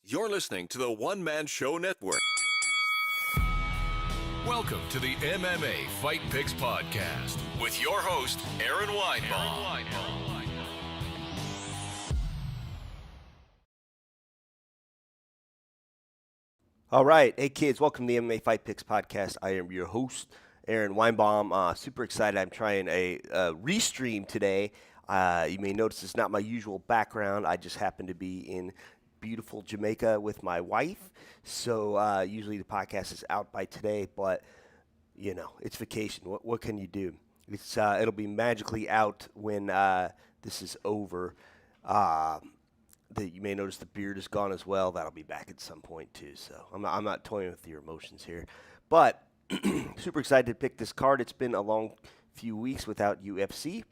You're listening to the One Man Show Network. Welcome to the MMA Fight Picks podcast with your host, Aaron Weinbaum. All right. Hey, kids. Welcome to the MMA Fight Picks podcast. I am your host, Aaron Weinbaum. Super excited. I'm trying a restream today. You may notice it's not my usual background. I just happen to be in beautiful Jamaica with my wife. So usually the podcast is out by today, but, you know, it's vacation. What can you do? It'll be magically out when this is over. You may notice the beard is gone as well. That'll be back at some point too. So I'm not toying with your emotions here, but super excited to pick this card. It's been a long few weeks without UFC.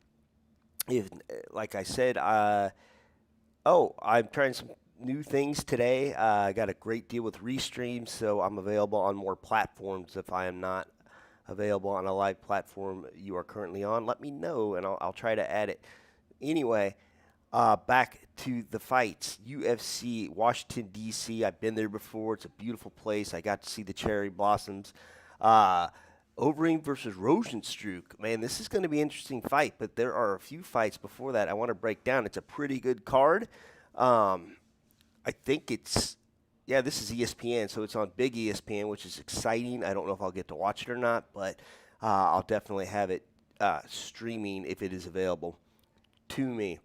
Like I said, I'm trying some new things today. I got a great deal with Restream, so I'm available on more platforms. If I am not available on a live platform you are currently on, let me know, and I'll try to add it. Anyway, back to the fights. UFC, Washington, D.C. I've been there before. It's a beautiful place. I got to see the cherry blossoms. Overeem versus Rozenstruik. Man, this is going to be an interesting fight, but there are a few fights before that I want to break down. It's a pretty good card. I think this is ESPN, so it's on big ESPN, which is exciting. I don't know if I'll get to watch it or not, but I'll definitely have it streaming if it is available to me.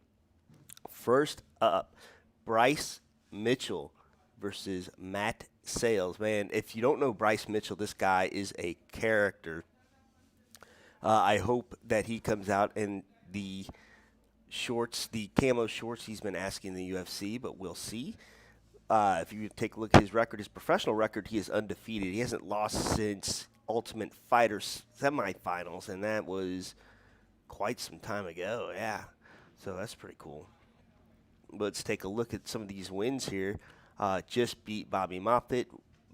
First up, Bryce Mitchell versus Matt Sayles. Man, if you don't know Bryce Mitchell, this guy is a character. I hope that he comes out in the shorts, the camo shorts he's been asking the UFC, but we'll see. If you take a look at his record, his professional record, he is undefeated. He hasn't lost since Ultimate Fighter semifinals, and that was quite some time ago. Yeah, so that's pretty cool. Let's take a look at some of these wins here. Just beat Bobby Moffitt,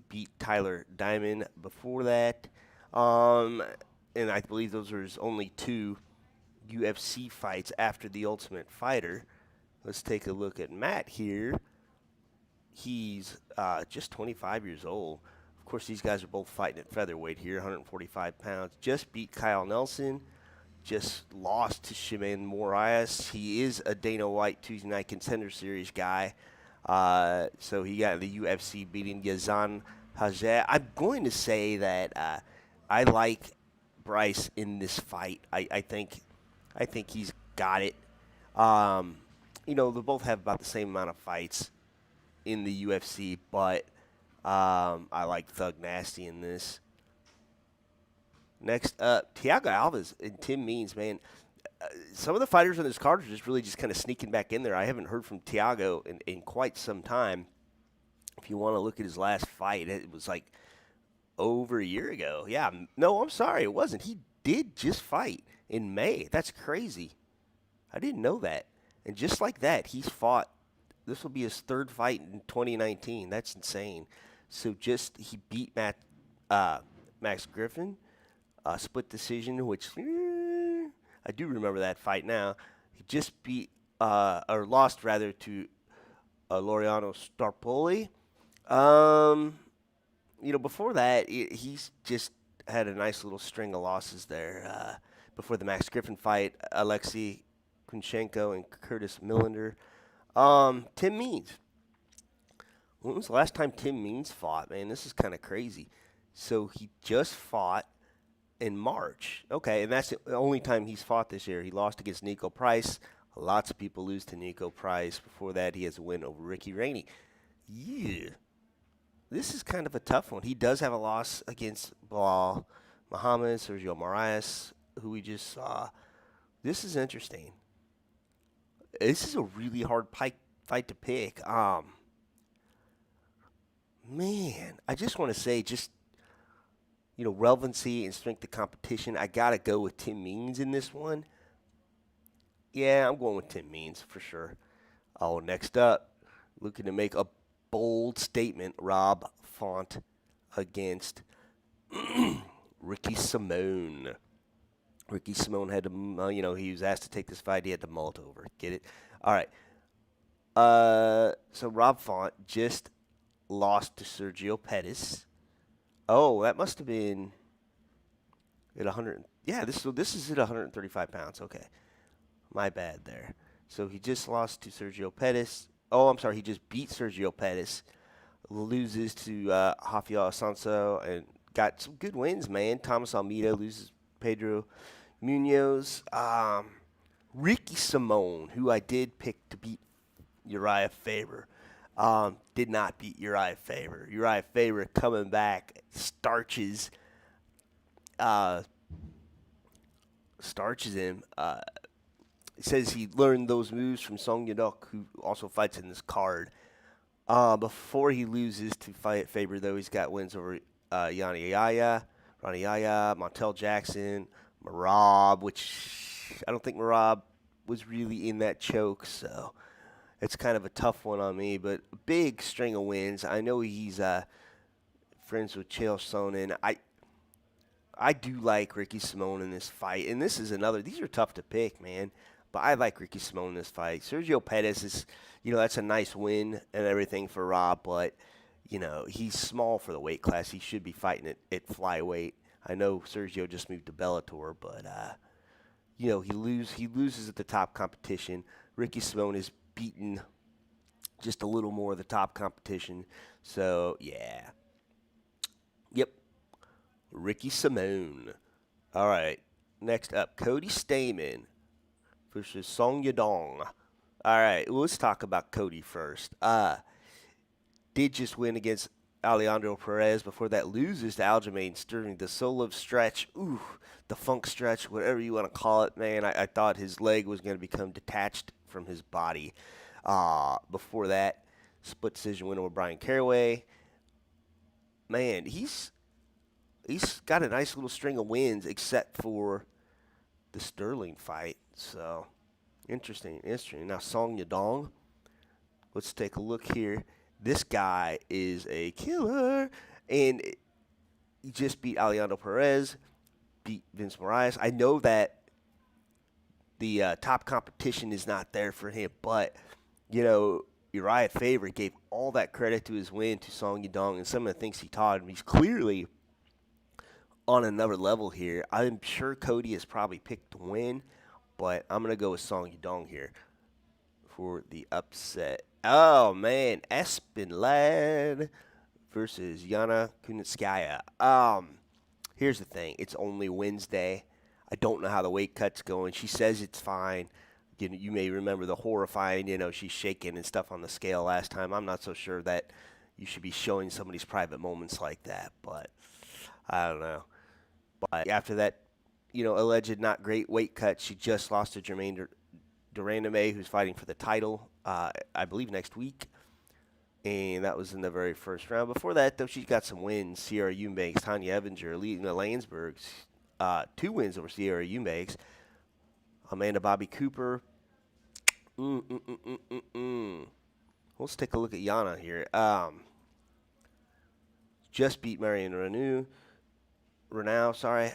beat Tyler Diamond before that. And I believe those are his only two UFC fights after the Ultimate Fighter. Let's take a look at Matt here. He's just 25 years old. Of course, these guys are both fighting at featherweight here, 145 pounds. Just beat Kyle Nelson. Just lost to Shimon Moraes. He is a Dana White Tuesday Night Contender Series guy. So he got the UFC beating Yazan Hajer. I'm going to say that I like Bryce in this fight. I think he's got it. They both have about the same amount of fights in the UFC, but I like Thug Nasty in this. Next up, Thiago Alves and Tim Means, man. Some of the fighters on this card are just really kind of sneaking back in there. I haven't heard from Thiago in quite some time. If you want to look at his last fight, it was like over a year ago. Yeah, no, I'm sorry, it wasn't. He did just fight in May. That's crazy. I didn't know that. And just like that, he's fought. This will be his third fight in 2019. That's insane. So he beat Max Griffin. Split decision, which I do remember that fight now. He just lost rather to Laureano Starpoli. Before that, he's just had a nice little string of losses there. Before the Max Griffin fight, Alexei Kunchenko and Curtis Millender. Tim Means. When was the last time Tim Means fought? Man, this is kind of crazy. So he just fought in March. Okay, and that's the only time he's fought this year. He lost against Nico Price. Lots of people lose to Nico Price. Before that, he has a win over Ricky Rainey. Yeah. This is kind of a tough one. He does have a loss against Bilal Muhammad, Sergio Moraes, who we just saw. This is interesting. This is a really hard fight to pick. Man, I just want to say relevancy and strength of competition, I got to go with Tim Means in this one. Yeah, I'm going with Tim Means for sure. Oh, next up, looking to make a bold statement, Rob Font against Ricky Simone. Ricky Simone had to, he was asked to take this fight. He had to mull it over. Get it? All right. So Rob Font just lost to Sergio Pettis. Oh, that must have been at 100. Yeah, this is at 135 pounds. Okay, my bad there. So he just lost to Sergio Pettis. Oh, I'm sorry. He just beat Sergio Pettis. Loses to Rafael Assunção and got some good wins, man. Thomas Almeida loses Pedro Munoz. Ricky Simón, who I did pick to beat Uriah Faber, did not beat Uriah Faber. Uriah Faber coming back, starches him. He says he learned those moves from Song Yadong, who also fights in this card. Before he loses to Faber, though, he's got wins over Yana, Ronnie Yaya, Montel Jackson, Merab, which I don't think Merab was really in that choke, so it's kind of a tough one on me. But a big string of wins. I know he's friends with Chael Sonnen. I do like Ricky Simón in this fight, and this is another. These are tough to pick, man. But I like Ricky Simón in this fight. Sergio Pettis is, that's a nice win and everything for Rob, but, he's small for the weight class. He should be fighting at flyweight. I know Sergio just moved to Bellator, but, he loses at the top competition. Ricky Simón is beaten just a little more of the top competition. So, yeah. Yep. Ricky Simón. All right. Next up, Cody Stamann versus Song Yadong. All right, let's talk about Cody first. Did just win against Alejandro Perez. Before that, loses to Aljamain Sterling. The Solev stretch, the funk stretch, whatever you want to call it, man. I thought his leg was going to become detached from his body. Before that, split decision win over Brian Caraway. Man, he's got a nice little string of wins, except for the Sterling fight. So, interesting. Now, Song Yadong, let's take a look here. This guy is a killer, and he just beat Alejandro Perez, beat Vince Moraes. I know that the top competition is not there for him, but, Uriah Faber gave all that credit to his win to Song Yadong and some of the things he taught him. He's clearly on another level here. I'm sure Cody has probably picked to win, but I'm going to go with Song Yadong here for the upset. Oh, man. Aspen lad versus Yana Kunitskaya. Here's the thing. It's only Wednesday. I don't know how the weight cut's going. She says it's fine. You may remember the horrifying, she's shaking and stuff on the scale last time. I'm not so sure that you should be showing somebody's private moments like that, but I don't know. But after that, alleged not great weight cut, she just lost to Jermaine Durandame, who's fighting for the title, I believe, next week. And that was in the very first round. Before that, though, she's got some wins. Sierra Eubanks, Tanya Evinger, Lena Landsberg, 2 wins over Sierra Eubanks. Amanda Bobby Cooper. Let's take a look at Yana here. Just beat Marion Renaud, sorry.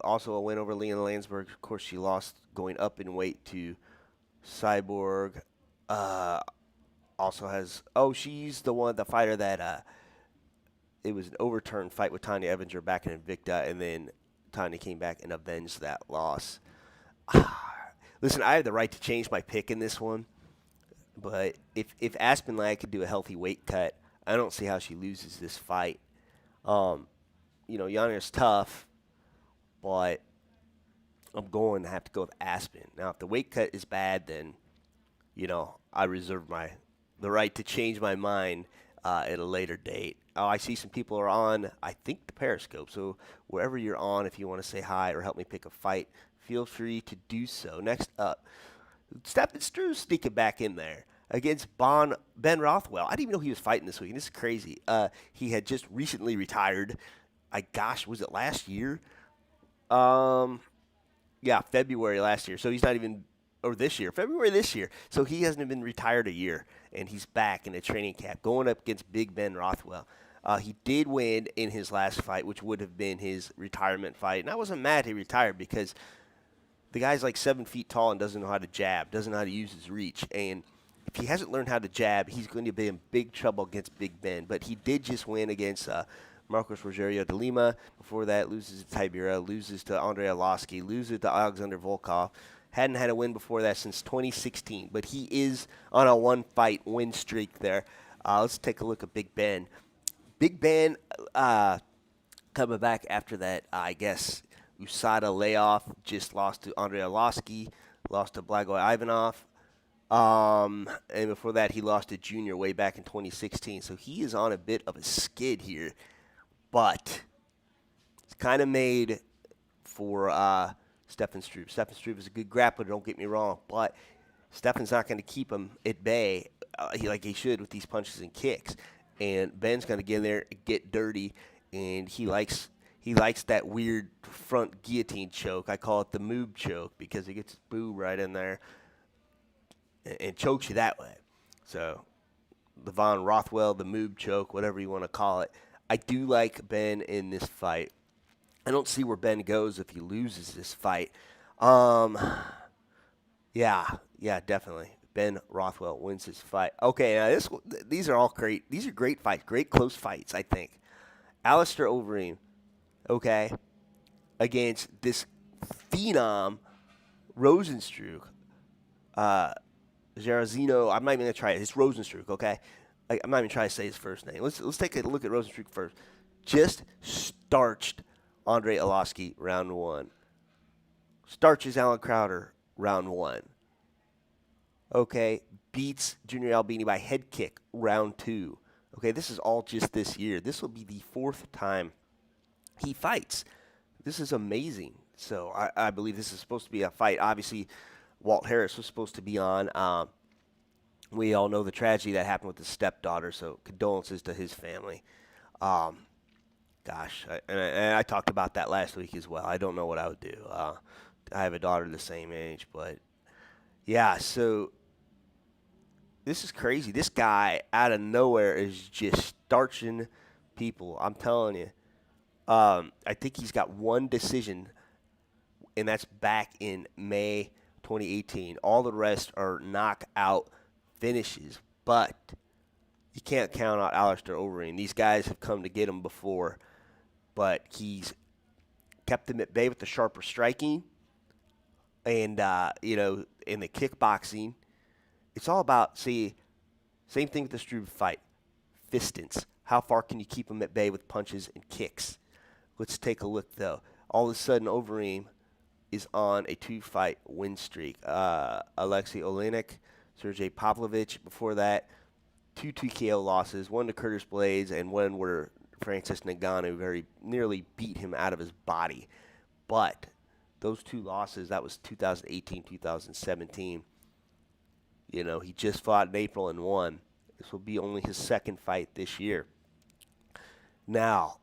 Also a win over Lena Landsberg. Of course, she lost going up in weight to Cyborg. Also has, she's the fighter that it was an overturned fight with Tanya Evinger back in Invicta, and then Tanya came back and avenged that loss. Listen, I have the right to change my pick in this one, but if Aspen Ladd could do a healthy weight cut, I don't see how she loses this fight. Yana is tough, but I'm going to have to go with Aspen. Now, if the weight cut is bad, then, I reserve the right to change my mind at a later date. I see some people are on, I think, the Periscope. So wherever you're on, if you want to say hi or help me pick a fight, feel free to do so. Next up, Stefan Struve sneaking back in there against Ben Rothwell. I didn't even know he was fighting this week, and this is crazy. He had just recently retired. Was it last year? Yeah, February last year. So he's not even, or this year, February this year. So he hasn't been retired a year, and he's back in a training camp going up against Big Ben Rothwell. He did win in his last fight, which would have been his retirement fight. And I wasn't mad he retired because the guy's like 7 feet tall and doesn't know how to jab, doesn't know how to use his reach. And if he hasn't learned how to jab, he's going to be in big trouble against Big Ben. But he did just win against Marcos Rogerio de Lima. Before that, loses to Tibera, loses to Andrei Arlovski, loses to Alexander Volkov. Hadn't had a win before that since 2016, but he is on a one-fight win streak there. Let's take a look at Big Ben. Big Ben coming back after that, I guess, USADA layoff, just lost to Andrei Arlovski, lost to Blagoy Ivanov. And before that, he lost to Junior way back in 2016. So he is on a bit of a skid here. But it's kind of made for Stefan Struve. Stefan Struve is a good grappler, don't get me wrong. But Stefan's not going to keep him at bay like he should with these punches and kicks. And Ben's going to get in there and get dirty. And he likes that weird front guillotine choke. I call it the moob choke because he gets his boob right in there and chokes you that way. So the Von Rothwell, the moob choke, whatever you want to call it. I do like Ben in this fight. I don't see where Ben goes if he loses this fight. Yeah, definitely. Ben Rothwell wins this fight. Okay, now these are all great. These are great fights, great close fights, I think. Alistair Overeem, okay, against this phenom Rozenstruik. Jairzinho, I'm not even going to try it. It's Rozenstruik, okay? I'm not even trying to say his first name. Let's take a look at Rozenstruik first. Just starched Andrei Arlovski round 1. Starches Alan Crowder round 1. Okay, beats Junior Albini by head kick round 2. Okay, this is all just this year. This will be the 4th time he fights. This is amazing. So I believe this is supposed to be a fight. Obviously, Walt Harris was supposed to be on. We all know the tragedy that happened with his stepdaughter, so condolences to his family. I talked about that last week as well. I don't know what I would do. I have a daughter the same age, but yeah, so this is crazy. This guy out of nowhere is just starching people. I'm telling you. I think he's got one decision, and that's back in May 2018. All the rest are knockout finishes, but you can't count out Alistair Overeem. These guys have come to get him before, but he's kept them at bay with the sharper striking and, in the kickboxing. It's all about, same thing with the Struve fight, distance. How far can you keep them at bay with punches and kicks? Let's take a look, though. All of a sudden, Overeem is on a 2-fight win streak. Alexei Olenek, Sergey Pavlovich. Before that, 2 TKO losses, 1 to Curtis Blades, and 1 where Francis Ngannou very nearly beat him out of his body. But those 2 losses, that was 2018, 2017. He just fought in April and won. This will be only his 2nd fight this year. Now,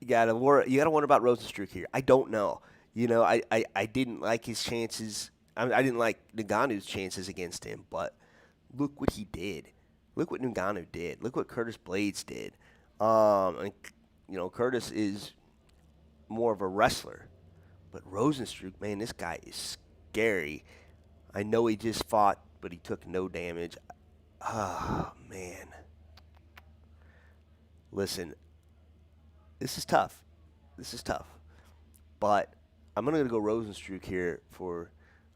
you gotta wonder about Rozenstruik here. I don't know. I didn't like his chances. I didn't like Ngannou's chances against him, but look what he did. Look what Ngannou did. Look what Curtis Blades did. Curtis is more of a wrestler, but Rozenstruik, man, this guy is scary. I know he just fought, but he took no damage. Oh, man. Listen, this is tough. But I'm going to go Rozenstruik here I'm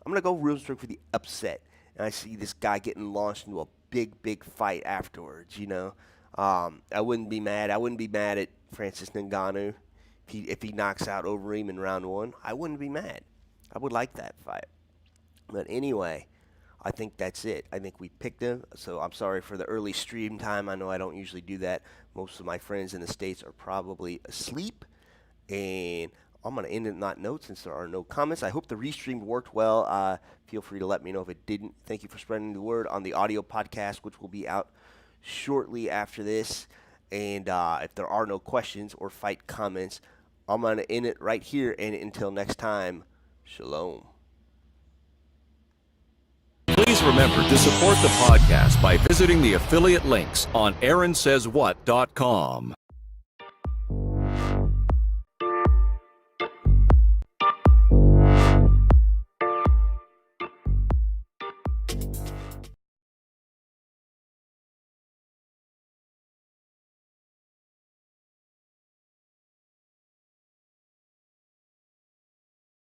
going to go Rozenstruik for the upset. And I see this guy getting launched into a big fight afterwards, I wouldn't be mad. I wouldn't be mad at Francis Ngannou if he knocks out Overeem in round 1. I wouldn't be mad. I would like that fight. But anyway, I think that's it. I think we picked him, so I'm sorry for the early stream time. I know I don't usually do that. Most of my friends in the States are probably asleep, and I'm going to end it on that note since there are no comments. I hope the restream worked well. Feel free to let me know if it didn't. Thank you for spreading the word on the audio podcast, which will be out shortly after this. And if there are no questions or fight comments, I'm going to end it right here. And until next time, shalom. Please remember to support the podcast by visiting the affiliate links on AaronSaysWhat.com.